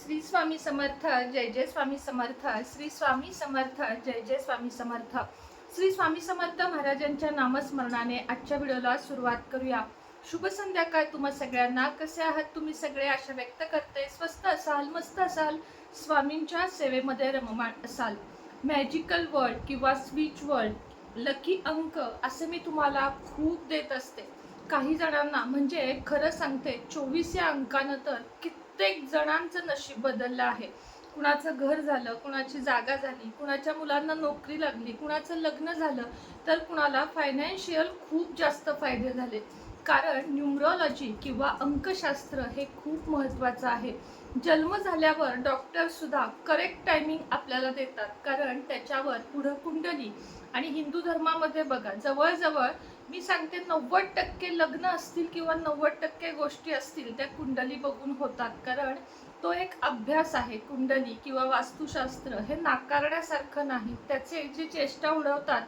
श्री स्वामी समर्थ जय जय स्वामी समर्थ श्री स्वामी समर्थ जय जय स्वामी समर्थ श्री स्वामी समर्थ महाराजांच्या नामस्मरणाने आजच्या व्हिडिओला सुरुवात करूया। शुभ संध्याकाळ तुम्हा सगळ्यांना। कसे आहात तुम्ही सगळे? आशा व्यक्त करते स्वस्त असाल, मस्त असाल, स्वामींच्या सेवेमध्ये रममाण असाल। मॅजिकल वर्ड किंवा स्विच वर्ड, लकी अंक असे मी तुम्हाला खूप देत असते। काही जणांना म्हणजे खरं सांगते 24 या अंकानं तर कित्येक जणांचं नशीब बदललं आहे। कुणाचं घर झालं, कुणाची जागा झाली, कुणाच्या मुलांना नोकरी लागली, कुणाचं लग्न झालं, तर कुणाला फायनान्शियल खूप जास्त फायदे झाले। कारण न्यूमरोलॉजी किंवा अंकशास्त्र हे खूप महत्त्वाचं आहे। जन्म झाल्यावर डॉक्टर सुद्धा करेक्ट टायमिंग आपल्याला देतात, कारण त्याच्यावर पुढं कुंडली आणि हिंदू धर्मामध्ये बघा जवळजवळ मी सांगते 90% लग्न असतील किंवा 90% गोष्टी असतील त्या कुंडली बघून होतात। कारण तो एक अभ्यास आहे। कुंडली किंवा वास्तुशास्त्र हे नाकारण्यासारखं नाही। त्याचे जे चेष्टा उडवतात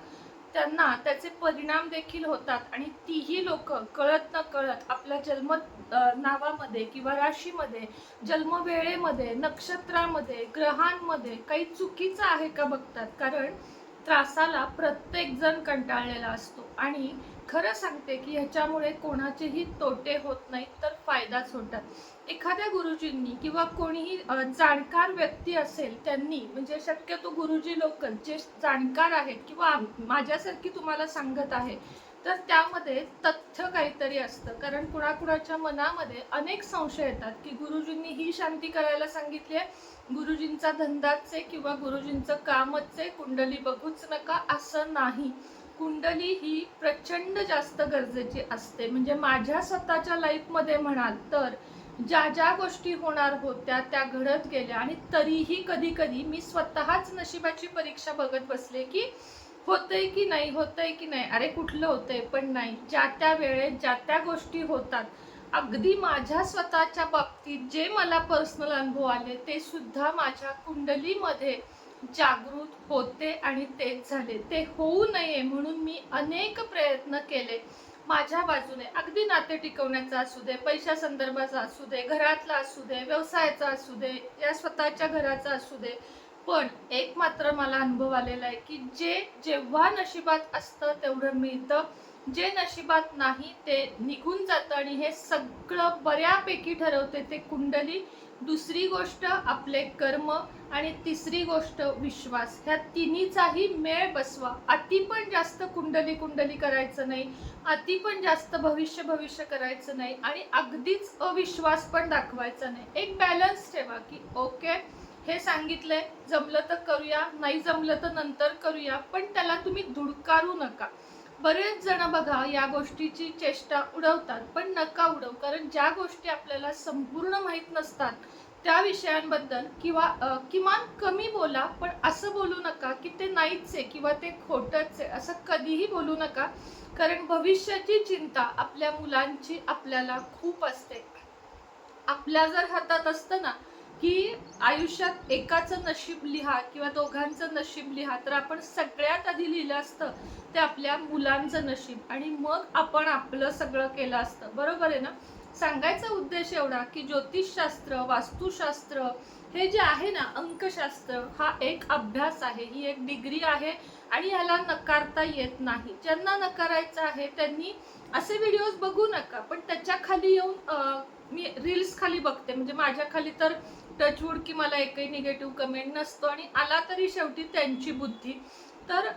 त्यांना त्याचे परिणाम देखील होतात आणि तीही लोक कळत न कळत आपल्या जन्म नावामध्ये किंवा राशीमध्ये, जन्मवेळेमध्ये, नक्षत्रामध्ये, ग्रहांमध्ये काही चुकीचं आहे का बघतात। कारण त्रासाला प्रत्येक जण कंटाळलेला असतो आणि खरं सांगते की ह्याच्यामुळे कोणाचेही तोटे होत नाहीत तर फायदाच होतात। एखाद्या गुरुजींनी किंवा कोणीही जाणकार व्यक्ती असेल त्यांनी म्हणजे शक्यतो गुरुजी लोक जे जाणकार आहेत किंवा माझ्यासारखी तुम्हाला सांगत आहे तर त्यामध्ये तथ्य काहीतरी असतं। कारण कुणाकुणाच्या मनामध्ये अनेक संशय येतात की गुरुजींनी ही शांती करायला सांगितली आहे, गुरुजींचा धंदाच आहे किंवा गुरुजींचं कामच आहे, कुंडली बघूच नका, असं नाही। कुंडली ही प्रचंड जास्त गरजेची असते। म्हणजे माझ्या स्वतःच्या लाईफमध्ये म्हणाल तर ज्या ज्या गोष्टी होणार होत्या त्या घडत गेल्या आणि तरीही कधी कधी मी स्वतःच नशिबाची परीक्षा बघत बसले की होतंय की नाही, होतंय की नाही, अरे कुठलं होतंय पण नाही। ज्या त्या वेळेत ज्या त्या गोष्टी होतात। अगदी माझ्या स्वतःच्या बाबतीत जे मला पर्सनल अनुभव आले ते सुद्धा माझ्या कुंडलीमध्ये जागृत होते आणि तेच झाले। ते होऊ नये म्हणून मी अनेक प्रयत्न केले माझ्या बाजूने। अगदी नाते टिकवण्याचा असू दे, पैशा संदर्भाचा असू दे, घरातला असू दे, व्यवसायाचा असू दे, या स्वतःच्या घराचा असू दे। पण एक मात्र मला अनुभव आलेला आहे की जे जेव्हा नशिबात असतं तेवढं मिळतं, जे नशिबात नाही ते निघून जातं आणि हे सगळं बऱ्यापैकी ठरवते ते कुंडली। दुसरी गोष्ट आपले कर्म आणि तिसरी गोष्ट विश्वास। ह्या तिन्हीचाही मेळ बसवा। अति पण जास्त कुंडली कुंडली करायचं नाही, अति पण जास्त भविष्य भविष्य करायचं नाही आणि अगदीच अविश्वास पण दाखवायचा नाही। एक बॅलन्स ठेवा की ओके हे सांगितलंय, जमलं तर करूया, नाही जमलं तर नंतर करूया, पण त्याला तुम्ही धुडकारू नका। बरेच जण बघा या गोष्टीची चेष्टा उडवतात, पण नका उडवू। कारण ज्या गोष्टी आपल्याला संपूर्ण माहीत नसतात त्या विषयांबद्दल किंवा किमान कमी बोला, पण असं बोलू नका की ते नाहीच आहे किंवा ते खोटंच आहे, असं कधीही बोलू नका। कारण भविष्याची चिंता आपल्या मुलांची आपल्याला खूप असते। आपल्या जर हातात असतं ना की आयुष्यात एकाचं नशीब लिहा किंवा दोघांचं नशीब लिहा, तर आपण सगळ्यात आधी लिहिलं असतं ते आपल्या मुलांचं नशीब आणि मग आपण आपलं सगळं केलं असतं। बरोबर आहे ना? सांगायचा उद्देश एवढा की ज्योतिषशास्त्र, वास्तुशास्त्र हे जे आहे ना, अंकशास्त्र हा एक अभ्यास आहे, ही एक डिग्री आहे आणि ह्याला नकारता येत नाही। ज्यांना नकारायचं आहे त्यांनी असे व्हिडिओज बघू नका, पण त्याच्या खाली येऊन मी रील्स खाली बघते, म्हणजे माझ्या खाली तर टचवूड की मला एकही निगेटिव्ह कमेंट नसतो आणि आला तरी शेवटी त्यांची बुद्धी। तर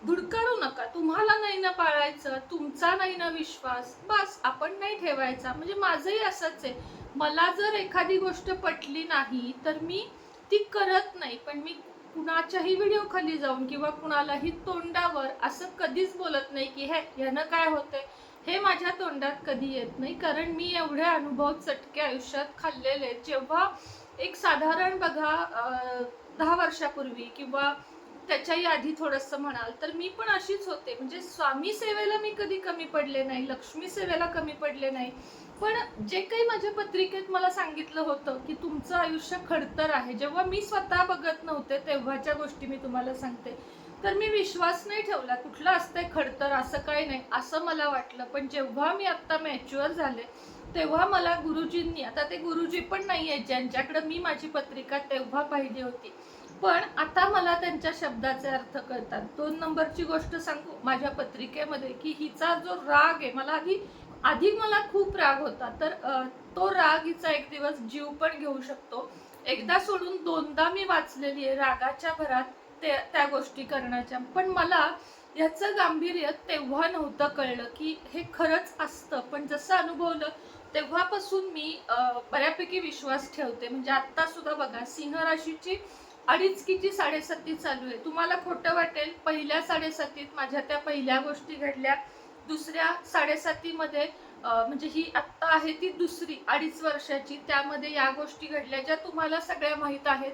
धुडकारू नका। तुम्हाला नाही ना पाळायचं, तुमचा नाही ना विश्वास, बस आपण नाही ठेवायचा। म्हणजे माझंही असंच आहे, मला जर एखादी गोष्ट पटली नाही तर मी ती करत नाही, पण मी कुणाच्याही व्हिडिओ खाली जाऊन किंवा कुणालाही तोंडावर असं कधीच बोलत नाही की हे ह्यानं काय होतंय, हे माझ्या तोंडात कधी येत नाही। कारण मी एवढे अनुभव चटके आयुष्यात खाल्लेले। जेव्हा एक साधारण बघा 10 वर्षापूर्वी किंवा त्याच्याही आधी थोडंसं म्हणाल तर मी पण अशीच होते। म्हणजे स्वामी सेवेला मी कधी कमी पडले नाही, लक्ष्मी सेवेला कमी पडले नाही, पण जे काही माझ्या पत्रिकेत मला सांगितलं होतं की तुमचं आयुष्य खडतर आहे, जेव्हा मी स्वतः बघत नव्हते तेव्हाच्या गोष्टी मी तुम्हाला सांगते, तर मी विश्वास नाही ठेवला। कुठलं असतंय खडतर, असं काही नाही असं मला वाटलं। पण जेव्हा मी आता मॅच्युअर झाले तेव्हा मला गुरुजींनी, आता ते गुरुजी पण नाही आहेत ज्यांच्याकडे मी माझी पत्रिका तेव्हा पाहिली होती, पण आता मला त्यांच्या शब्दाचे अर्थ कळतात. 2 नंबरची गोष्ट सांगू माझ्या पत्रिकेमध्ये, की हिचा जो राग आहे, मला आधी मला खूप राग होता, तर तो राग हिचा एक दिवस जीव पण घेऊ शकतो. एकदा सोडून 2दा मी वाचलेली आहे रागाच्या भरात त्या गोष्टी करण्याच्या. पण मला याचं गांभीर्य तेव्हा नव्हतं कळलं की हे खरंच असतं, पण जसं अनुभवलं तेव्हापासून मी बऱ्यापैकी विश्वास ठेवते. म्हणजे आता सुद्धा बघा, सिंह राशीची 2.5 की 7.5 चालू आहे. तुम्हाला खोटं वाटेल, पहिल्या 7.5 माझ्या त्या पहिल्या गोष्टी घडल्या. दुसऱ्या 7.5 मध्ये म्हणजे ही आत्ता आहे ती दुसरी 2.5 वर्षाची, त्यामध्ये या गोष्टी घडल्या ज्या तुम्हाला सगळ्या माहीत आहेत.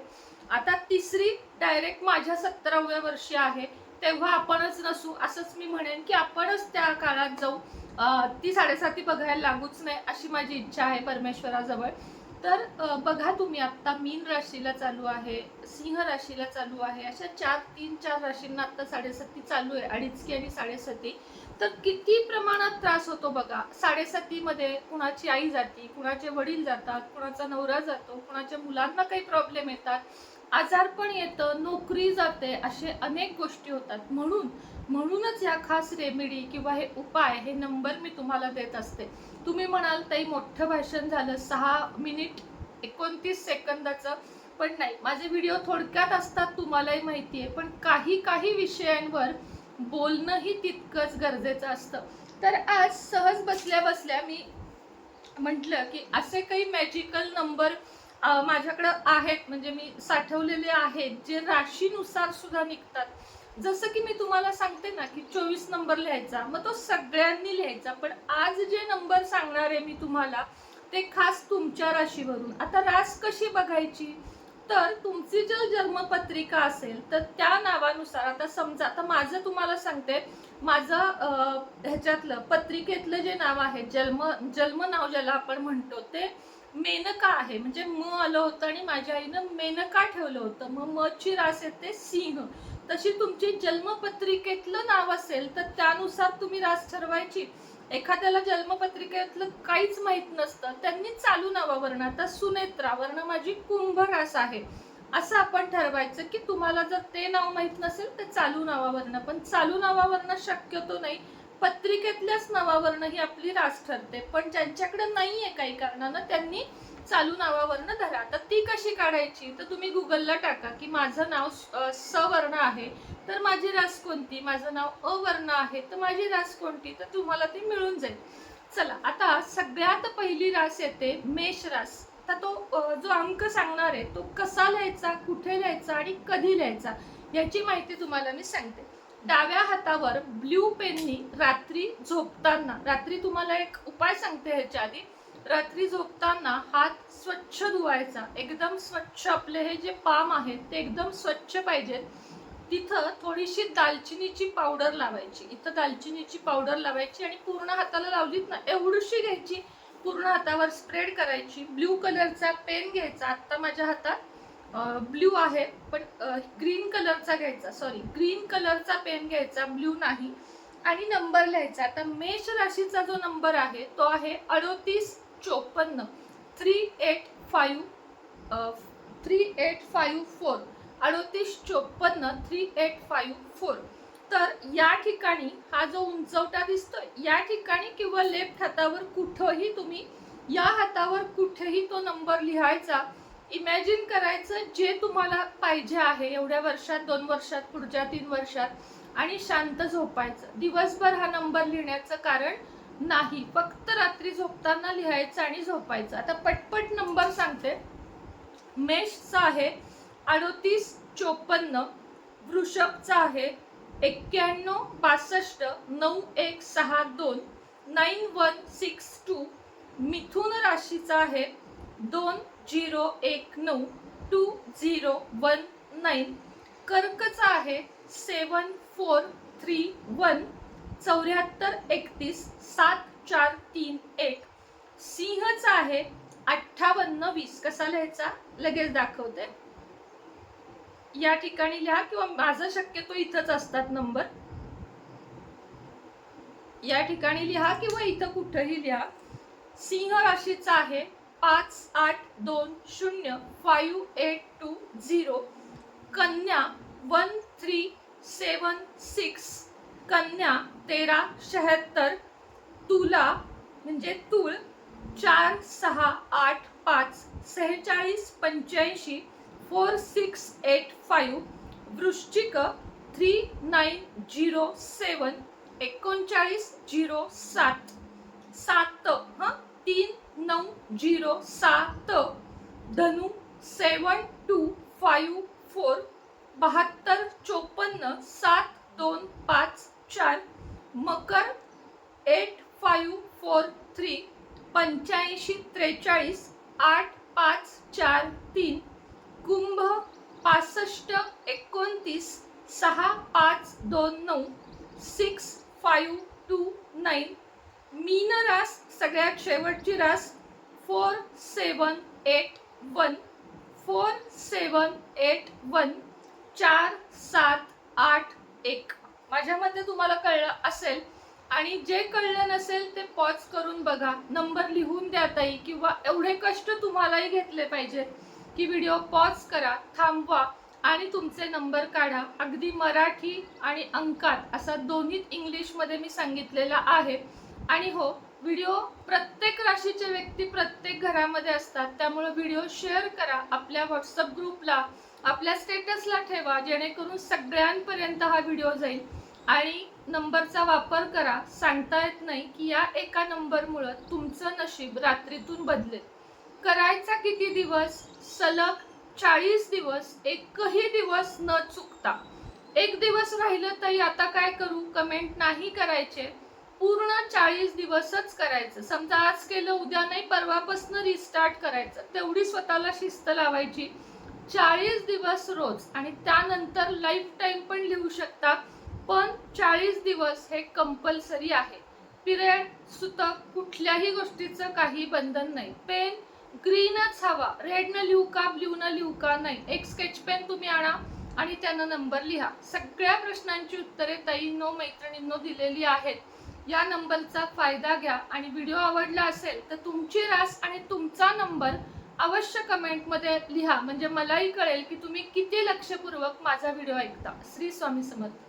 आता तिसरी डायरेक्ट माझ्या 17व्या वर्षी आहे, तेव्हा आपणच नसू असंच मी म्हणेन, की आपणच त्या काळात जाऊ. ती 7.5 बघायला लागूच नाही अशी माझी इच्छा आहे परमेश्वराजवळ. तर बघा तुम्ही, आता मीन राशीला चालू आहे, सिंह राशीला चालू आहे, अशा 3-4 राशींना आता 7.5 चालू आहे, 2.5 आणि 7.5. तर किती प्रमाणात त्रास होतो बघा. 7.5 मध्ये कुणाची आई जाते, कुणाचे वडील जातात, कुणाचा नवरा जातो, कुणाच्या मुलांना काही प्रॉब्लेम येतात, आजार पण येतं, नोकरी जाते, असे अनेक गोष्टी होतात. म्हणूनच या खास रेमेडी किंवा हे उपाय, हे नंबर मी तुम्हाला देत असते. तुम्ही म्हणाल ताई मोठं भाषण झालं, 6 मिनिट 29 सेकंदाचं, पण नाही, माझे व्हिडिओ थोडक्यात असतात, तुम्हालाही माहिती आहे, पण काही विषयांवर बोलणंही तितकंच गरजेचं असतं. तर आज सहज बसल्या बसल्या मी म्हटलं की असे काही मॅजिकल नंबर माझ्याकडे आहेत, म्हणजे मी साठवलेले आहेत, जे राशीनुसार सुद्धा निघतात. जसं की मी तुम्हाला सांगते ना की 24 नंबर लिहायचा, मग तो सगळ्यांनी लिहायचा, पण आज जे नंबर सांगणार आहे मी तुम्हाला ते खास तुमच्या राशीवरून. आता रास कशी बघायची, तर तुमची जर जन्मपत्रिका असेल तर त्या नावानुसार, आता समजा, आता माझं तुम्हाला सांगते, माझं ह्याच्यातलं पत्रिकेतलं जे नाव आहे, जन्म नाव ज्याला आपण म्हणतो, ते मेनका आहे. म्हणजे म आलं होतं आणि माझ्या आईनं मेनका ठेवलं होतं, मग म ची रास येते सिंह. तशी तुमची जन्मपत्रिकेतलं नाव असेल तर त्यानुसार तुम्ही रास ठरवायची. एखाद्याला जन्मपत्रिकेतलं काहीच माहित नसतं, त्यांनी चालू नावावरण, आता सुनेत्रावरण माझी कुंभ रास आहे असं आपण ठरवायचं, की तुम्हाला जर ते नाव माहित नसेल तर चालू नावावरण. पण चालू नावावरण शक्यतो नाही, पत्रिकेतल्याच नावावरण ही आपली रास ठरते. पण ज्यांच्याकडे नाहीये काही कारणानं, त्यांनी चालू नावावरण धरा. तर ती कशी काढायची, तर तुम्ही गुगलला टाका की माझं नाव स वर्ण आहे तर माझी रास कोणती, माझं नाव अ वर्ण आहे तर माझी रास कोणती, तर तुम्हाला ती मिळून जाईल. चला, आता सगळ्यात पहिली रास येते मेष रास. आता तो जो अंक सांगणार आहे तो कसा लिहायचा, कुठे लिहायचा आणि कधी लिहायचा, याची माहिती तुम्हाला मी सांगते. डाव्या हातावर ब्ल्यू पेननी रात्री झोपताना, रात्री तुम्हाला एक उपाय सांगते ह्याच्या आधी, रात्री झोपताना हात स्वच्छ धुवायचा, एकदम स्वच्छ. आपले हे जे पाम आहेत ते एकदम स्वच्छ पाहिजेत. तिथं थोडीशी दालचिनीची पावडर लावायची, इथं दालचिनीची पावडर लावायची आणि पूर्ण हाताला लावलीत ना, एवढीशी घ्यायची, पूर्ण हातावर स्प्रेड करायची. ब्ल्यू कलरचा पेन घ्यायचा, आता माझ्या हातात ब्ल्यू आहे पण ग्रीन कलरचा घ्यायचा, सॉरी, ग्रीन कलरचा पेन घ्यायचा, ब्ल्यू नाही, आणि नंबर लिहायचा. आता मेष राशीचा जो नंबर आहे तो आहे 3854 3854 3854 3854. तर या ठिकाणी हा जो उंचवटा दिसतोय, या ठिकाणी किंवा लेफ्ट हातावर कुठेही तुम्ही, या हातावर कुठेही तो नंबर लिहायचा. इमॅजिन करायचं जे तुम्हाला पाहिजे आहे एवढ्या वर्षात, 2 वर्षात, पुढच्या 3 वर्षात, आणि शांत झोपायचं. दिवसभर हा नंबर लिहिण्याचं कारण नाही, फक्त रात्री झोपताना लिहायचं आणि झोपायचं. आता पटपट नंबर सांगते. मेषचा आहे 3854, वृषभचा आहे 9162 9162 9162, मिथुन राशीचा आहे 2019 2019, कर्कचा आहे 7431 7431 7431, सिंहचा आहे 5820. कसा लिहायचा लगेच दाखवते. या ठिकाणी लिहा किंवा माझं शक्यतो इथंच असतात नंबर, या ठिकाणी लिहा किंवा इथं कुठेही लिहा. सिंह राशीचा आहे 58205820. कन्या 1376, कन्या 1376. तुला म्हणजे तूळ 4685 4685. वृश्चिक 3907 3907 7 3907. धनु 7254 7254 7254. मकर 8543 8543 8543. कुंभ 6529 6529 6529. मीन रास सगळ्यात शेवटची रास 4781 4781 4781. माझ्यामध्ये तुम्हाला कळलं असेल आणि जे कळलं नसेल ते पॉज करून बघा, नंबर लिहून द्या ताई, किंवा एवढे कष्ट तुम्हालाही घेतले पाहिजे की व्हिडिओ पॉज करा, थांबवा आणि तुमचे नंबर काढा. अगदी मराठी आणि अंकात असा दोन्ही इंग्लिशमध्ये मी सांगितलेला आहे. आणि हो, व्हिडिओ प्रत्येक राशीचे व्यक्ती प्रत्येक घरामध्ये असतात, त्यामुळे व्हिडिओ शेअर करा, आपल्या व्हॉट्सअप ग्रुपला, आपल्या स्टेटसला ठेवा, जेणेकरून सगळ्यांपर्यंत हा व्हिडिओ जाईल. आणि नंबरचा वापर करा. सांगता येत नाही की या एका नंबरमुळे तुमचं नशीब रात्रीतून बदलेल. करायचा किती दिवस? सलग 40 दिवस, एकही दिवस न चुकता. एक दिवस राहिलं तरी आता काय करू, कमेंट नाही करायचे. पूर्ण 40 दिवसच करायचं. समजा आज केलं, उद्या नाही, परवापासून रिस्टार्ट करायचं. तेवढी स्वतःला शिस्त लावायची. 40 दिवस रोज, आणि त्यानंतर लाईफ टाईम पण लिहू शकता, पण 40 दिवस हे कंपल्सरी आहे. पिरियड, सुतक, कुठल्याही गोष्टीचं काही बंधन नाही. पेन ग्रीनच हवा, रेड न लिहू का, ब्ल्यू न लिहू का, नाही. एक स्केच पेन तुम्ही आणा आणि त्यानं नंबर लिहा. सगळ्या प्रश्नांची उत्तरे ताईंनो, मैत्रिणींनो दिलेली आहेत. या नंबरचा फायदा घ्या. आणि व्हिडिओ आवडला असेल तर तुमची रास आणि तुमचा नंबर अवश्य कमेंटमध्ये लिहा, म्हणजे मलाही कळेल की तुम्ही किती लक्षपूर्वक माझा व्हिडिओ ऐकता. श्री स्वामी समर्थ.